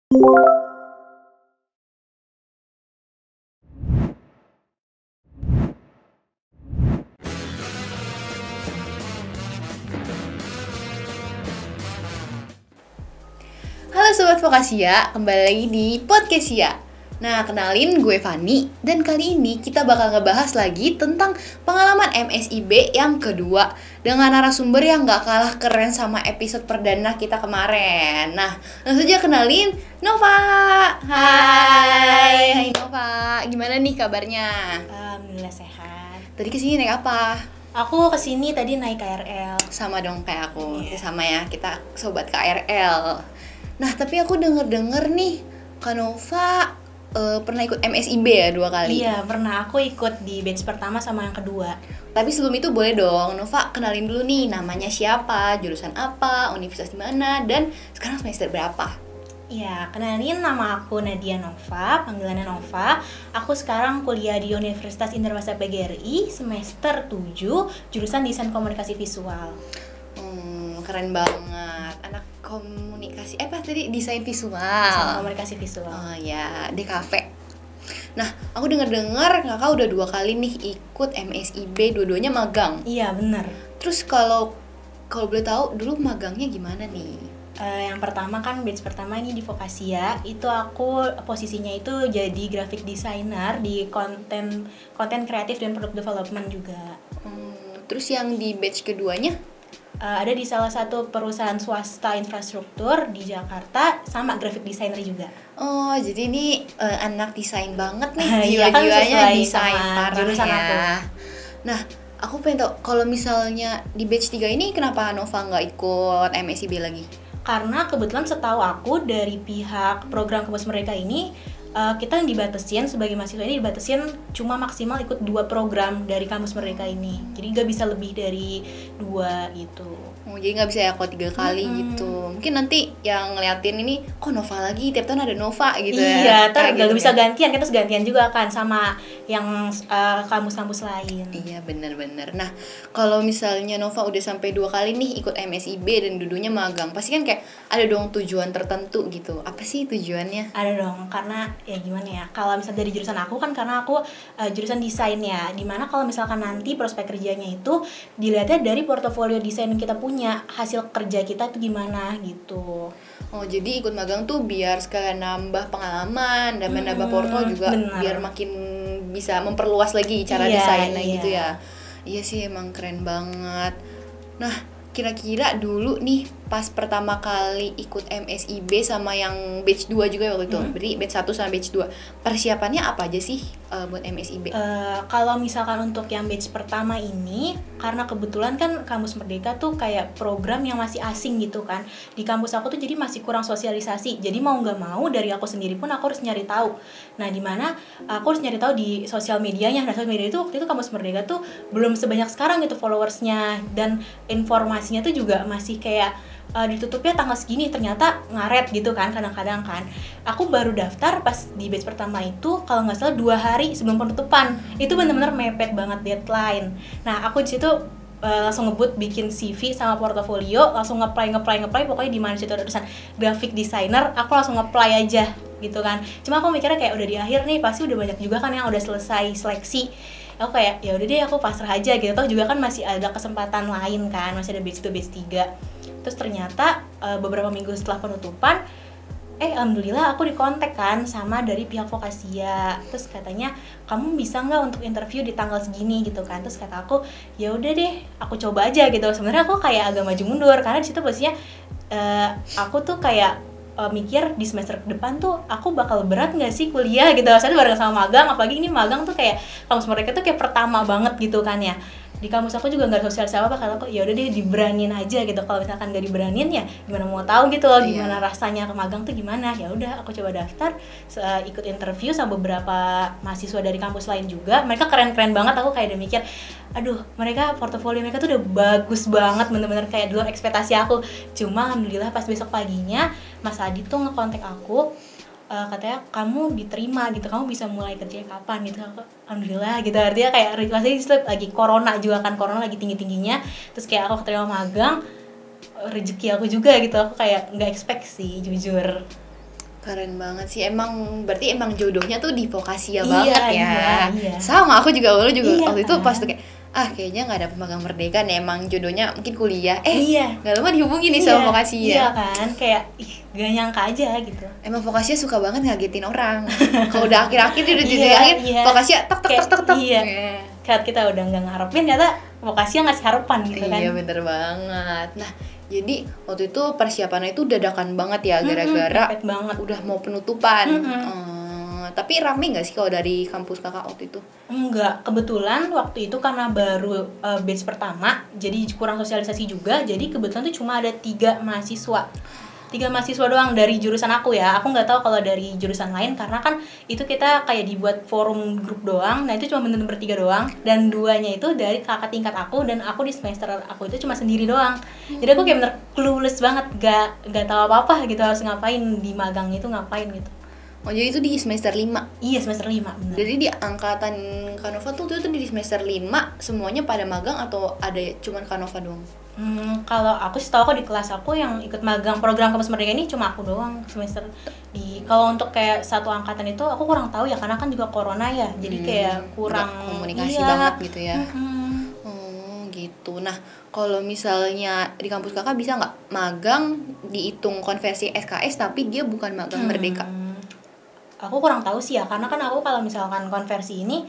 Halo Sobat Vokasia, kembali lagi di Podcasia. Nah, kenalin gue Fani, dan kali ini kita bakal ngebahas lagi tentang pengalaman MSIB yang kedua dengan narasumber yang gak kalah keren sama episode perdana kita kemarin. Nah, langsung saja kenalin Nova. Hai Nova, gimana nih kabarnya? Alhamdulillah sehat. Tadi kesini naik apa? Aku kesini tadi naik KRL. Sama dong kayak aku, Iya. sama ya, kita sobat KRL. Nah, tapi aku denger nih, Kak Nova pernah ikut MSIB ya 2 kali. Iya, pernah aku ikut di batch pertama sama yang kedua. Tapi sebelum itu boleh dong, Nova kenalin dulu nih namanya siapa, jurusan apa, universitas di mana, dan sekarang semester berapa? Iya, kenalin, nama aku Nadia Nova, panggilannya Nova. Aku sekarang kuliah di Universitas Indrawasa PGRI semester 7, jurusan Desain Komunikasi Visual. Keren banget, anak komunikasi, apa tadi, desain Desain visual. Komunikasi Visual. Oh ya, DKV. Nah, aku dengar kakak udah 2 kali nih ikut MSIB, dua-duanya magang. Iya, bener. Terus kalau boleh tahu dulu magangnya gimana nih? Yang pertama kan batch pertama ini di Vokasia, itu aku posisinya itu jadi graphic designer di konten kreatif dan product development juga. Terus yang di batch keduanya? Ada di salah satu perusahaan swasta infrastruktur di Jakarta, sama graphic designer juga. Oh, jadi ini anak desain banget nih, Iya kan, jiwa-jiwanya sesuai desain sama parah jurusan ya. aku. Nah, aku pengen tau, kalau misalnya di batch 3 ini kenapa Nova nggak ikut MSIB lagi? Karena kebetulan setahu aku dari pihak program kampus mereka ini, kita yang dibatasin sebagai mahasiswa ini dibatasin cuma maksimal ikut 2 program dari kampus mereka ini. Jadi nggak bisa lebih dari 2 gitu. Oh, jadi nggak bisa ya kok 3 kali gitu. Mungkin nanti yang ngeliatin ini, kok Nova lagi, tiap tahun ada Nova gitu ya. Iya, ntar Kayak nggak gitu bisa kan. gantian, kita harus gantian juga kan sama yang kampus-kampus lain. Iya, bener-bener. Nah, kalau misalnya Nova udah sampai 2 kali nih ikut MSIB dan dudunya magang, pasti kan kayak ada dong tujuan tertentu gitu. Apa sih tujuannya? Ada dong, karena ya gimana ya, kalau misalnya dari jurusan aku kan, karena aku jurusan desain ya, dimana kalau misalkan nanti prospek kerjanya itu dilihatnya dari portofolio desain yang kita punya, hasil kerja kita tuh gimana gitu. Oh, jadi ikut magang tuh biar sekalian nambah pengalaman dan menambah porto juga, bener. biar makin bisa memperluas lagi cara Iya, desainnya iya. gitu ya. Iya sih, emang keren banget. Nah, kira-kira dulu nih pas pertama kali ikut MSIB sama yang batch 2 juga waktu itu. Berarti batch 1 sama batch 2. Persiapannya apa aja sih buat MSIB? Kalau misalkan untuk yang batch pertama ini, karena kebetulan kan kampus Merdeka tuh kayak program yang masih asing gitu kan. Di kampus aku tuh jadi masih kurang sosialisasi. Jadi mau nggak mau dari aku sendiri pun aku harus nyari tahu. Nah, dimana aku harus nyari tahu di sosial medianya. Nah, sosial media itu waktu itu kampus Merdeka tuh belum sebanyak sekarang gitu followersnya, dan informasinya tuh juga masih kayak ditutupnya tanggal segini, ternyata ngaret gitu kan kadang-kadang kan. Aku baru daftar pas di batch pertama itu kalau nggak salah 2 hari sebelum penutupan. Itu benar-benar mepet banget deadline. Nah, aku di situ langsung ngebut bikin CV sama portofolio, langsung ngeplay pokoknya di mana situ ada tulisan graphic designer, aku langsung ngeplay aja gitu kan. Cuma aku mikirnya kayak udah di akhir nih, pasti udah banyak juga kan yang udah selesai seleksi. Aku kayak ya udah deh, aku pasrah aja gitu. Toh juga kan masih ada kesempatan lain kan, masih ada batch 2, batch 3. Terus ternyata beberapa minggu setelah penutupan, alhamdulillah aku dikontak kan sama dari pihak Vokasia. Terus katanya, kamu bisa nggak untuk interview di tanggal segini gitu kan. Terus kata aku, ya udah deh, aku coba aja gitu. Sebenarnya aku kayak agak maju mundur karena di situ posisinya aku tuh kayak mikir di semester depan tuh aku bakal berat nggak sih kuliah gitu. Soalnya bareng sama magang, apalagi ini magang tuh kayak kampus mereka tuh kayak pertama banget gitu kan ya. Di kampus aku juga nggak sosial apa, karena aku ya udah deh diberanin aja gitu. Kalau misalkan nggak diberanin ya gimana mau tahu gitu loh gimana rasanya ke magang tuh gimana. Ya udah, aku coba daftar, ikut interview sama beberapa mahasiswa dari kampus lain juga. Mereka keren-keren banget. Aku kayak udah mikir, aduh, mereka portofolio mereka tuh udah bagus banget, bener-bener kayak di luar ekspektasi aku. Cuma alhamdulillah pas besok paginya Mas Adi tuh ngekontak aku, katanya kamu diterima gitu, kamu bisa mulai kerja kapan gitu. Aku, alhamdulillah gitu, artinya kayak masih lagi corona juga kan, corona lagi tinggi-tingginya. Terus kayak aku keterima magang, rezeki aku juga gitu. Aku kayak nggak expect sih, jujur. Keren banget sih, emang berarti emang jodohnya tuh di vokasi ya Iya, banget ya. iya. Sama aku juga dulu juga Iya, waktu itu kan? pas tuh kayak kayaknya nggak ada magang merdeka nih, emang jodohnya mungkin kuliah. Iya. Nggak lama dihubungi nih sama vokasi Iya ya. kan, kayak gak nyangka aja gitu. Emang vokasinya suka banget ngagetin orang. Kalau udah akhir-akhir dia udah jadi Iya, akhir, iya. vokasinya tek tek tek tek tek. Iya. Saat kita udah nggak ngarepin, ternyata vokasinya ngasih harapan gitu kan. Iya bener banget. Nah jadi waktu itu persiapannya itu dadakan banget ya, gara-gara Mepet banget. udah mau penutupan. Tapi rame nggak sih kalau dari kampus kakak waktu itu? Enggak, kebetulan waktu itu karena baru batch pertama, jadi kurang sosialisasi juga. Jadi kebetulan tuh cuma ada 3 mahasiswa doang dari jurusan aku ya. Aku nggak tahu kalau dari jurusan lain, karena kan itu kita kayak dibuat forum grup doang. Nah itu cuma bener-bener bertiga doang, dan 2-nya itu dari kakak tingkat aku, dan aku di semester aku itu cuma sendiri doang. Jadi aku kayak bener clueless banget, gak tahu apa-apa gitu, harus ngapain di magang itu, ngapain gitu. Oh jadi itu di semester 5. Iya, semester 5 bener. Jadi di angkatan Kanova tuh itu di semester 5 semuanya pada magang atau ada cuman Kanova doang? Kalau aku sih tahu, aku di kelas aku yang ikut magang program Kampus Merdeka ini cuma aku doang semester di. Kalau untuk kayak satu angkatan itu aku kurang tahu ya, karena kan juga corona ya, jadi kayak kurang nggak komunikasi iya. banget gitu ya. Oh gitu. Nah kalau misalnya di kampus kakak bisa nggak magang dihitung konversi SKS tapi dia bukan magang merdeka? Aku kurang tahu sih ya, karena kan aku kalau misalkan konversi ini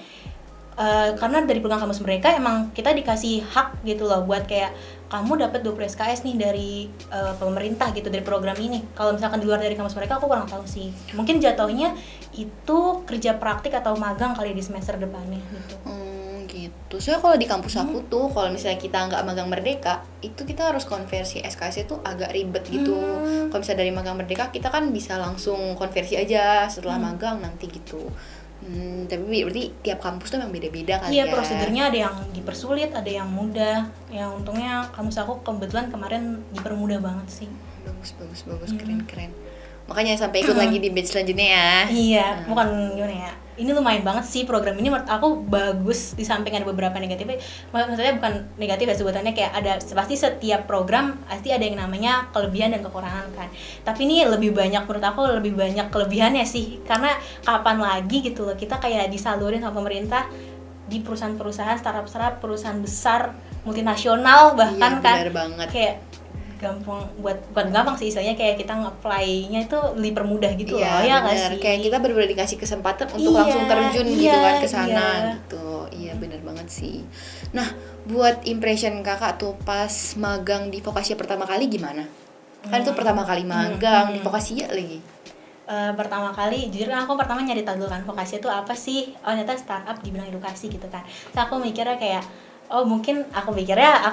karena dari program Kampus Merdeka emang kita dikasih hak gitu loh, buat kayak kamu dapat 20 SKS nih dari pemerintah gitu, dari program ini. Kalau misalkan di luar dari Kampus Merdeka aku kurang tahu sih. Mungkin jatuhnya itu kerja praktik atau magang kali di semester depannya gitu. Gitu. Soalnya kalau di kampus aku tuh kalau misalnya kita nggak magang merdeka, itu kita harus konversi SKS itu agak ribet gitu. Kalau misalnya dari magang merdeka kita kan bisa langsung konversi aja setelah magang nanti gitu. Tapi berarti tiap kampus tuh memang beda-beda kali Iya, ya. prosedurnya ada yang dipersulit, ada yang mudah. Yang untungnya kampus aku kebetulan kemarin dipermudah banget sih. Bagus, keren. Makanya sampai ikut lagi di batch selanjutnya ya. Iya, bukan gimana ya. Ini lumayan banget sih program ini, menurut aku bagus, di samping ada beberapa negatifnya. Maksudnya bukan negatif ya sebutannya, kayak ada pasti setiap program pasti ada yang namanya kelebihan dan kekurangan kan. Tapi ini lebih banyak, menurut aku lebih banyak kelebihannya sih. Karena kapan lagi gitu loh kita kayak disalurin sama pemerintah di perusahaan-perusahaan, startup perusahaan besar, multinasional bahkan Iya, kan. benar banget. Kayak gampang bukan gampang sih, istilahnya kayak kita nge-apply-nya itu dipermudah gitu loh ya nggak sih? Kayak kita benar-benar dikasih kesempatan untuk Iya, langsung terjun gitu kan ke sana iya. gitu. Iya benar banget sih. Nah, buat impression kakak tuh pas magang di Vokasi pertama kali gimana? Kan itu pertama kali magang di Vokasi lagi. Pertama kali, jujur kan aku pertama nyari tahu dulu kan Vokasi itu apa sih? Oh ternyata startup di bidang edukasi gitu kan. Terus aku mikirnya kayak aku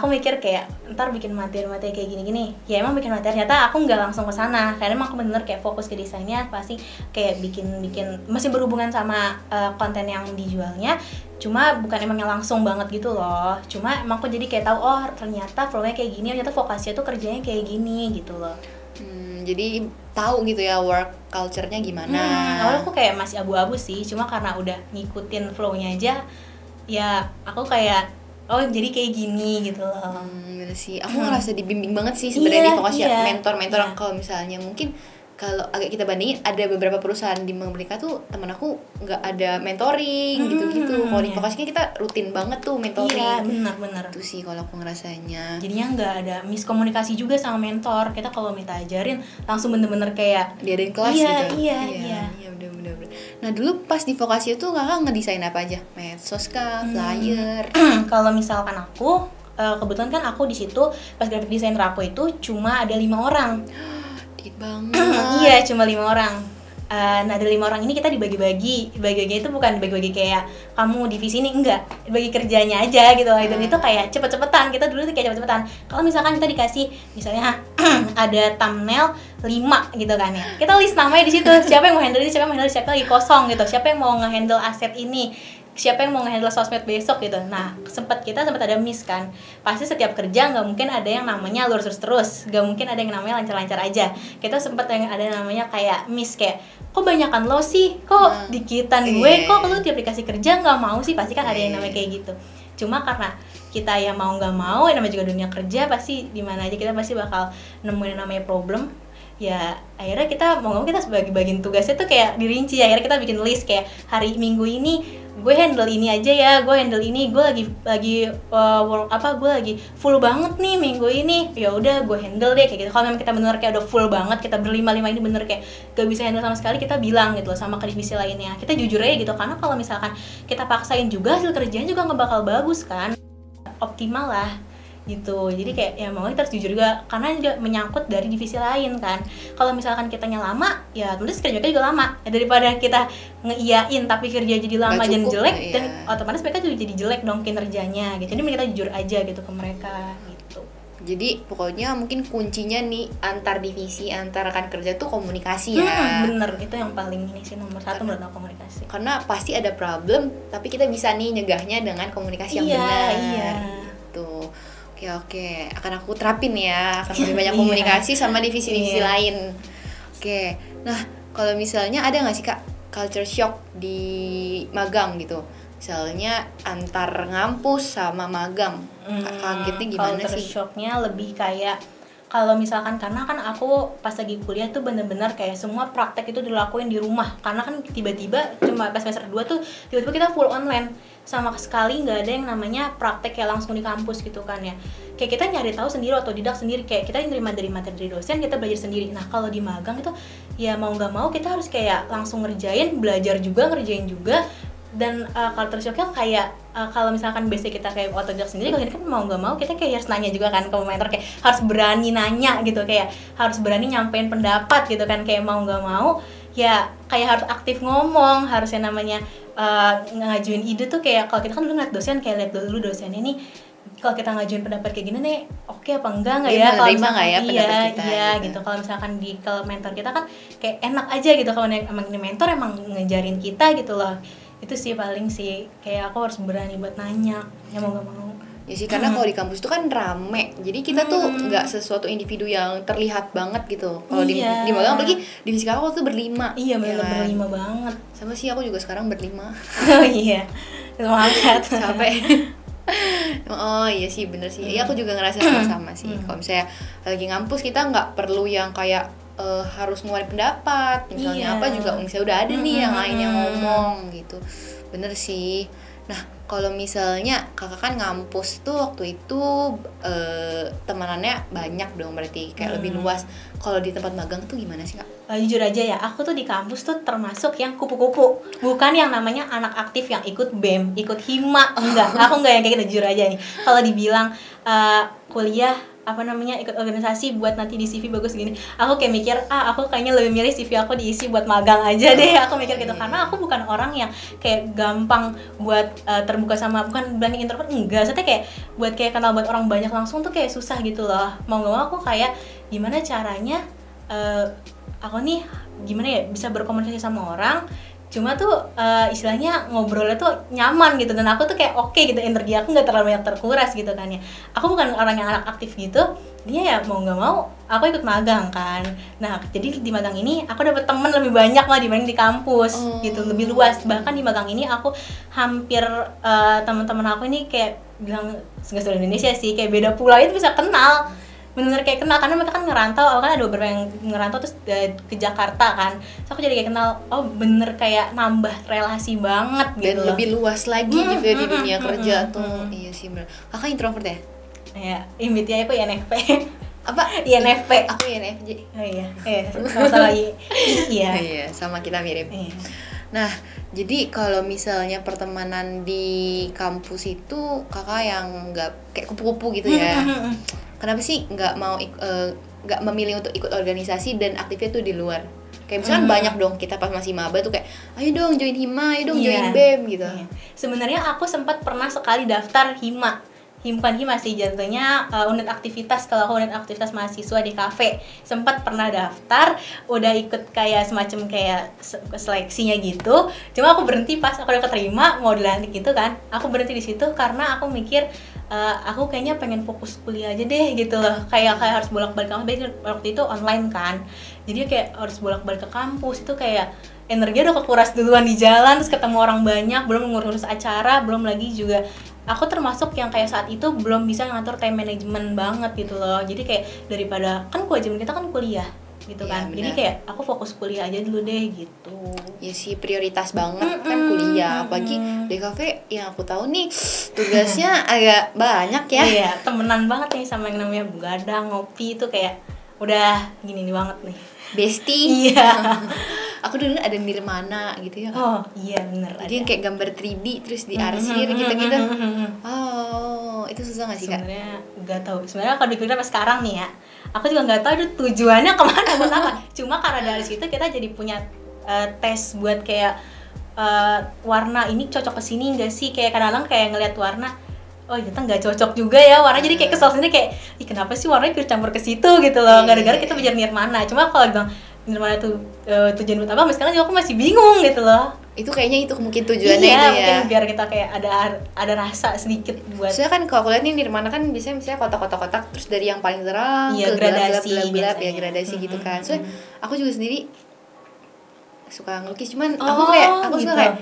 mikir kayak ntar bikin materi kayak gini-gini. Ya emang bikin materi, ternyata aku nggak langsung ke sana. Karena emang aku bener kayak fokus ke desainnya, pasti kayak bikin masih berhubungan sama konten yang dijualnya. Cuma bukan emang yang langsung banget gitu loh. Cuma emang aku jadi kayak tahu ternyata flow-nya kayak gini, ternyata Vokasi tuh kerjanya kayak gini gitu loh. Jadi tahu gitu ya work culture-nya gimana. Awalnya aku kayak masih abu-abu sih, cuma karena udah ngikutin flow-nya aja, ya aku kayak jadi kayak gini gitu loh. Bener sih, aku ngerasa dibimbing banget sih sebenarnya di Vokasi mentor-mentor. Iya. Kalau misalnya mungkin kalau agak kita bandingin ada beberapa perusahaan di mereka tuh teman aku nggak ada mentoring gitu-gitu. Kalau di Vokasi kan kita rutin banget tuh mentoring. Iya, benar-benar. Itu sih kalau aku ngerasanya. Jadinya nggak ada miskomunikasi juga sama mentor. Kita kalau minta ajarin langsung bener-bener kayak diadain kelas iya, gitu. Iya. Bener. Nah dulu pas di Vokasi itu kakak ngedesain apa aja? Medsos kah, flyer? Kalau misalkan aku kebetulan kan aku di situ pas graphic designer aku itu cuma ada 5 orang. Dikit banget. Iya, cuma 5 orang. Nah dari 5 orang ini kita dibagi-bagi itu bukan dibagi-bagi kayak kamu divisi ini, enggak, bagi kerjanya aja gitu. Dan itu kayak cepet-cepetan, kita dulu tuh kayak cepet-cepetan. Kalau misalkan kita dikasih misalnya ada thumbnail 5 gitu kan ya, kita list namanya di situ, siapa yang mau handle ini, siapa yang mau handle, siapa lagi kosong gitu, siapa yang mau nge-handle aset ini, siapa yang mau nge-handle sosmed besok gitu. Nah sempat ada miss kan, pasti setiap kerja nggak mungkin ada yang namanya lurus terus, nggak mungkin ada yang namanya lancar-lancar aja. Kita sempat yang ada namanya kayak miss, kayak kok banyakan lo sih, kok dikitan gue, kok lu di aplikasi kerja nggak mau sih, pasti kan ada yang namanya kayak gitu. Cuma karena kita yang mau nggak mau, yang namanya juga dunia kerja, pasti di mana aja kita pasti bakal nemuin yang namanya problem. ya akhirnya kita mau nggak mau kita bagi-bagiin tugasnya tuh kayak dirinci. Akhirnya kita bikin list kayak hari Minggu ini gue handle ini aja ya, gue handle ini, gue lagi gue lagi full banget nih minggu ini, ya udah gue handle deh kayak gitu. Kalau memang kita bener kayak udah full banget, kita berlima-lima ini bener kayak gak bisa handle sama sekali, kita bilang gitu loh sama ke divisi lainnya, kita jujur aja gitu. Karena kalau misalkan kita paksain juga, hasil kerjanya juga nggak bakal bagus kan, optimal lah gitu. Jadi kayak ya mau kita harus jujur juga, karena juga menyangkut dari divisi lain kan. Kalau misalkan kitanya lama, ya terus kerja mereka juga lama ya, daripada kita ngeiyain tapi kerja jadi lama dan jelek, iya. dan otomatis mereka juga jadi jelek dong kinerjanya gitu. Jadi kita jujur aja gitu ke mereka gitu. Jadi pokoknya mungkin kuncinya nih antar divisi, antar rekan kerja tuh komunikasi ya. Bener, itu yang paling ini sih nomor satu menurut aku, komunikasi. Karena pasti ada problem, tapi kita bisa nih nyegahnya dengan komunikasi yang benar. Iya. Tuh. Oke, akan aku terapin ya, akan lebih banyak komunikasi sama divisi-divisi lain. Oke, nah kalau misalnya ada nggak sih Kak culture shock di magang gitu? Misalnya antar ngampus sama magang, kagetnya gimana culture sih? shocknya lebih kayak kalau misalkan, karena kan aku pas lagi kuliah tuh bener-bener kayak semua praktek itu dilakuin di rumah. Karena kan tiba-tiba cuma pas semester 2 tuh tiba-tiba kita full online, sama sekali nggak ada yang namanya praktek kayak langsung di kampus gitu kan ya. Kayak kita nyari tahu sendiri, otodidak sendiri, kayak kita nerima dari materi dari dosen, kita belajar sendiri. Nah kalau di magang itu ya mau nggak mau kita harus kayak langsung ngerjain, belajar juga, ngerjain juga. Dan culture shocknya kayak kalau misalkan basic kita kayak otodidak sendiri, kalau ini kan mau nggak mau kita kayak harus nanya juga kan ke mentor, kayak harus berani nanya gitu, kayak harus berani nyampein pendapat gitu kan, kayak mau nggak mau ya kayak harus aktif ngomong, harus yang namanya ngajuin ide tuh. Kayak kalau kita kan dulu ngeliat dosen, kayak lihat dulu dosennya nih, kalau kita ngajuin pendapat kayak gini nih oke apa enggak ya, kalau misalkan ya pendapat kita gitu. Kalau misalkan di ke mentor kita kan kayak enak aja gitu, kalau emang ini mentor emang ngejarin kita gitu loh. Itu sih paling sih kayak aku harus berani buat nanya, ya mau nggak mau. Ya sih, karena kalau di kampus itu kan rame, jadi kita tuh nggak sesuatu individu yang terlihat banget gitu. Kalau di magang apalagi divisi kakak tuh berlima. Iya benar, ya kan? Berlima banget. Sama sih, aku juga sekarang berlima. Oh iya, semangat. Capek. Oh iya sih, bener sih. Iya aku juga ngerasa sama sih. Kalau misalnya lagi ngampus kita nggak perlu yang kayak harus ngeluarin pendapat, misalnya apa juga misalnya udah ada nih yang lain yang ngomong gitu. Bener sih. Nah kalau misalnya kakak kan ngampus tuh waktu itu temanannya banyak dong, berarti kayak lebih luas. Kalau di tempat magang tuh gimana sih kak? Jujur aja ya, aku tuh di kampus tuh termasuk yang kupu-kupu, bukan yang namanya anak aktif yang ikut BEM, ikut hima, enggak. Aku enggak yang kayak gitu, jujur aja nih. Kalau dibilang kuliah apa namanya ikut organisasi buat nanti di CV bagus gini, aku kayak mikir aku kayaknya lebih milih CV aku diisi buat magang aja deh. Aku mikir gitu, karena aku bukan orang yang kayak gampang buat terbuka sama, bukan bilang introvert enggak, maksudnya kayak buat kayak kenal buat orang banyak langsung tuh kayak susah gitu loh. Mau nggak mau aku kayak gimana caranya aku nih gimana ya bisa berkomunikasi sama orang, cuma tuh istilahnya ngobrolnya tuh nyaman gitu, dan aku tuh kayak oke gitu, energi aku nggak terlalu banyak terkuras gitu kan ya. Aku bukan orang yang anak aktif gitu, dia ya mau nggak mau aku ikut magang kan. Nah jadi di magang ini aku dapet temen lebih banyak lah dibanding di kampus gitu, lebih luas. Bahkan di magang ini aku hampir teman-teman aku ini kayak bilang nggak seluruh Indonesia sih, kayak beda pulau itu bisa kenal, bener-bener kayak kenal, karena mereka kan ngerantau. Aku kan ada beberapa yang ngerantau terus ke Jakarta kan, terus aku jadi kayak kenal, bener kayak nambah relasi banget gitu. Dan lebih luas lagi gitu ya di dunia kerja tuh. Iya sih bener. Kakak introvert ya? Ya, imitnya aku INFP. Apa? INFP. Aku INFJ. Oh iya, sama-sama iya. Iya, sama kita mirip. Iya. Nah, jadi kalau misalnya pertemanan di kampus itu kakak yang nggak kayak kupu-kupu gitu ya? Kenapa sih nggak mau nggak memilih untuk ikut organisasi dan aktifnya tuh di luar? Kayak misalkan banyak dong kita pas masih maba tuh kayak ayo dong join hima, ayo dong join BEM gitu. Sebenarnya aku sempat pernah sekali daftar hima. Bukan hima sih, jatuhnya unit aktivitas. Kalau aku unit aktivitas mahasiswa di kafe, sempat pernah daftar, udah ikut kayak semacam kayak seleksinya gitu. Cuma aku berhenti pas aku udah keterima mau dilantik gitu kan. Aku berhenti di situ karena aku mikir aku kayaknya pengen fokus kuliah aja deh gitu loh. Kayak harus bolak-balik kampus, waktu itu online kan. Jadi kayak harus bolak-balik ke kampus, itu kayak energi udah kekuras duluan di jalan, terus ketemu orang banyak, belum ngurus acara, belum lagi juga aku termasuk yang kayak saat itu belum bisa ngatur time management banget gitu loh. Jadi kayak daripada kan kewajiban kita kan kuliah, gitu Iya, kan. Jadi benar. kayak aku fokus kuliah aja dulu deh gitu. Ya sih prioritas banget kan kuliah. Apalagi DKV yang aku tahu nih tugasnya agak banyak ya. Iya, temenan banget nih sama yang namanya begadang, ngopi itu kayak udah gini nih banget nih. Bestie. Iya. Aku dulu ada Nirmana gitu ya. Oh iya bener. Jadi yang kayak gambar 3D terus diarsir gitu-gitu. Oh, itu susah gak sih Kak? Sebenarnya nggak tahu. Sebenarnya kalau dipikir sampai sekarang nih ya, aku juga nggak tahu itu tujuannya kemana buat apa. Cuma karena dari situ kita jadi punya tes buat kayak warna ini cocok ke sini nggak sih? Kayak kadang-kadang kayak ngelihat warna, oh ternyata nggak cocok juga ya warna. Jadi kayak kesel sendiri kayak, ih kenapa sih warnanya campur ke situ gitu loh. Gara-gara kita belajar Nirmana. Cuma kalau bilang Nirmana itu tujuan buat apa? Sekarang juga aku masih bingung gitu loh. Itu kayaknya itu mungkin tujuannya Iya, itu ya. mungkin biar kita kayak ada rasa sedikit buat Soalnya kan kalau aku lihat nih Nirmana kan biasanya misalnya kotak-kotak terus dari yang paling terang Iya, ke gradasi gelap ya biasanya. gradasi gitu kan. Soalnya aku juga sendiri suka ngelukis cuman Oh, aku gitu. suka kayak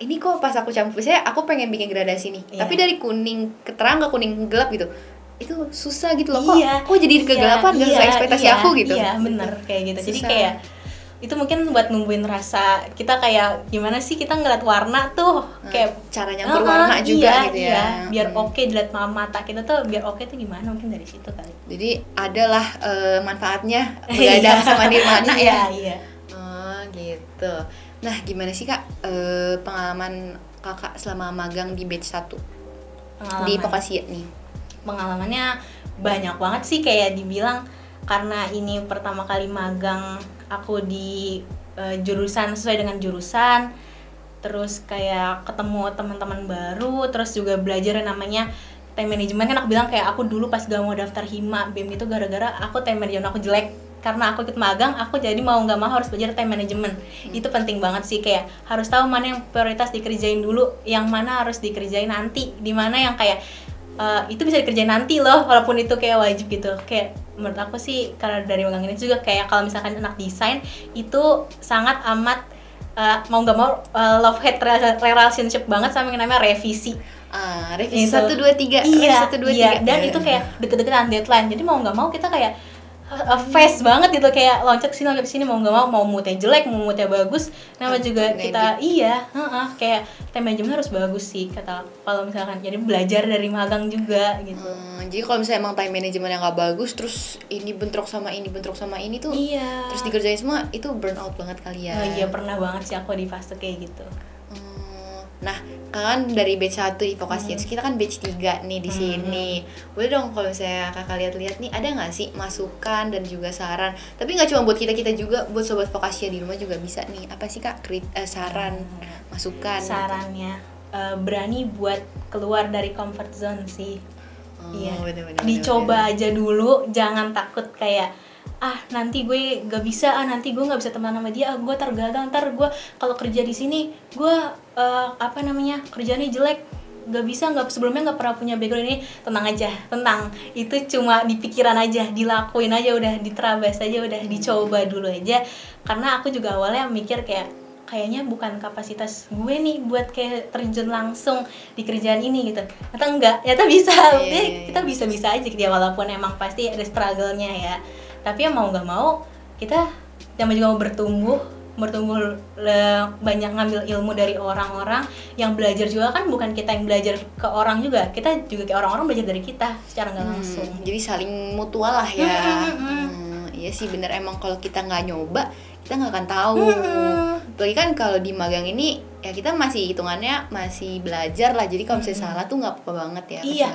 ini kok pas aku campur saya aku pengen bikin gradasi nih. Iya. Tapi dari kuning ke terang ke kuning gelap gitu. Itu susah gitu loh Iya, kok jadi kegelapan gak sesuai ekspektasi aku gitu. Iya, bener kayak gitu. Jadi Susah. kayak itu mungkin buat numbuhin rasa kita kayak gimana sih kita ngeliat warna tuh kayak cara nyampur warna juga gitu ya. Iya, biar oke dilihat mata kita tuh biar oke tuh gimana mungkin dari situ kali. Jadi adalah manfaatnya begadang sama Nirmana ya. Iya. Oh gitu. Nah gimana sih Kak pengalaman Kakak selama magang di batch 1 di Pokasia nih? Pengalamannya banyak banget sih kayak dibilang karena ini pertama kali magang aku di jurusan sesuai dengan jurusan, terus kayak ketemu teman-teman baru, terus juga belajar yang namanya time management. Kan aku bilang kayak aku dulu pas gak mau daftar hima BEM itu gara-gara aku time management aku jelek. Karena aku ikut magang, aku jadi mau nggak mau harus belajar time management. Itu penting banget sih, kayak harus tahu mana yang prioritas dikerjain dulu, yang mana harus dikerjain nanti, di mana yang kayak itu bisa dikerjain nanti loh, walaupun itu kayak wajib gitu. Kayak menurut aku sih karena dari magang ini juga kayak kalau misalkan anak desain itu sangat amat mau nggak mau love hate relationship banget sama yang namanya revisi. Revisi Itu. 1 2 3. Iya, 1 2 iya. 3. Dan itu kayak deket-deketan deadline. Jadi mau nggak mau kita kayak fast banget gitu, kayak loncat ke sini mau nggak mau moodnya jelek mau moodnya bagus, nama juga kita kayak time management harus bagus sih kata kalau misalkan. Jadi belajar dari magang juga gitu. Jadi kalau misalnya emang time management yang gak bagus terus ini bentrok sama ini tuh Iya. terus dikerjain semua itu burn out banget kali ya. Oh iya, pernah banget sih aku di fase kayak gitu. Nah, kan dari batch 1 di Pokasia, kita kan batch 3 nih di sini. Boleh dong kalau misalnya Kakak lihat-lihat nih, ada nggak sih masukan dan juga saran? Tapi nggak cuma buat kita juga, buat sobat Pokasia di rumah juga bisa nih. Apa sih Kak saran, masukan? Sarannya berani buat keluar dari comfort zone sih. Iya. Bener-bener, Dicoba aja dulu, jangan takut kayak nanti gue gak bisa, nanti gue nggak bisa teman sama dia, gue gagal, ntar gue kalau kerja di sini gue kerjanya jelek, sebelumnya nggak pernah punya background ini. Tenang aja, itu cuma di pikiran aja, dilakuin aja udah, diterabas aja udah, dicoba dulu aja. Karena aku juga awalnya mikir kayaknya bukan kapasitas gue nih buat kayak terjun langsung di kerjaan ini gitu. Ternyata bisa. Kita bisa-bisa aja gitu ya, walaupun emang pasti ada struggle-nya ya. Tapi ya mau nggak mau kita juga mau bertumbuh banyak ngambil ilmu dari orang-orang yang belajar juga. Kan bukan kita yang belajar ke orang juga, kita juga kayak orang-orang belajar dari kita secara nggak langsung. Jadi saling mutual lah ya. Iya sih bener, emang kalau kita nggak nyoba kita nggak akan tahu. Apalagi kan kalau di magang ini ya kita masih hitungannya masih belajar lah. Jadi kalau misalnya salah tuh nggak apa-apa banget ya. Iya.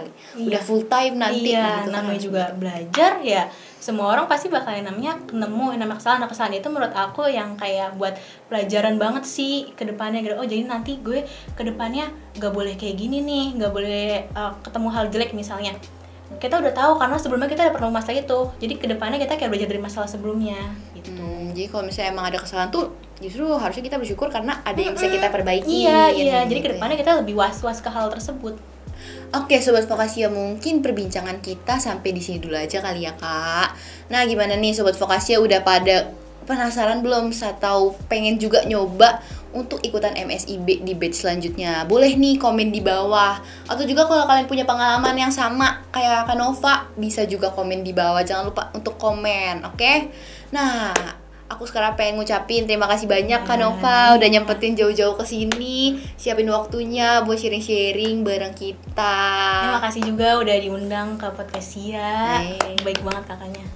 Udah full time nanti. Iya, gitu namanya kan. juga belajar ya. Semua orang pasti bakal namanya nemu namanya kesalahan itu menurut aku yang kayak buat pelajaran banget sih ke depannya gitu. Oh jadi nanti gue ke depannya gak boleh kayak gini nih, gak boleh ketemu hal jelek misalnya. Kita udah tahu karena sebelumnya kita udah pernah masalah itu. Jadi ke depannya kita kayak belajar dari masalah sebelumnya gitu. Jadi kalau misalnya emang ada kesalahan tuh justru harusnya kita bersyukur karena ada yang bisa kita perbaiki. Iya. Jadi gitu ke depannya kita lebih was-was ke hal tersebut. Oke, Sobat Vokasia, mungkin perbincangan kita sampai di sini dulu aja kali ya, Kak. Nah, gimana nih Sobat Vokasia, udah pada penasaran belum atau pengen juga nyoba untuk ikutan MSIB di batch selanjutnya? Boleh nih komen di bawah. Atau juga kalau kalian punya pengalaman yang sama kayak Kanova, bisa juga komen di bawah. Jangan lupa untuk komen, oke? Nah, aku sekarang pengen ngucapin terima kasih banyak Kanova udah nyempetin jauh-jauh ke sini, siapin waktunya buat sharing-sharing bareng kita. Terima kasih juga udah diundang ke podcast Sia. Baik banget kakaknya.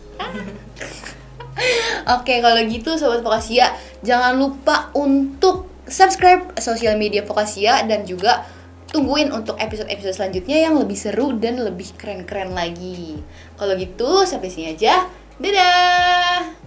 Oke, kalau gitu Sobat Vokasia, jangan lupa untuk subscribe sosial media Vokasia dan juga tungguin untuk episode-episode selanjutnya yang lebih seru dan lebih keren-keren lagi. Kalau gitu, sampai sini aja. Dadah!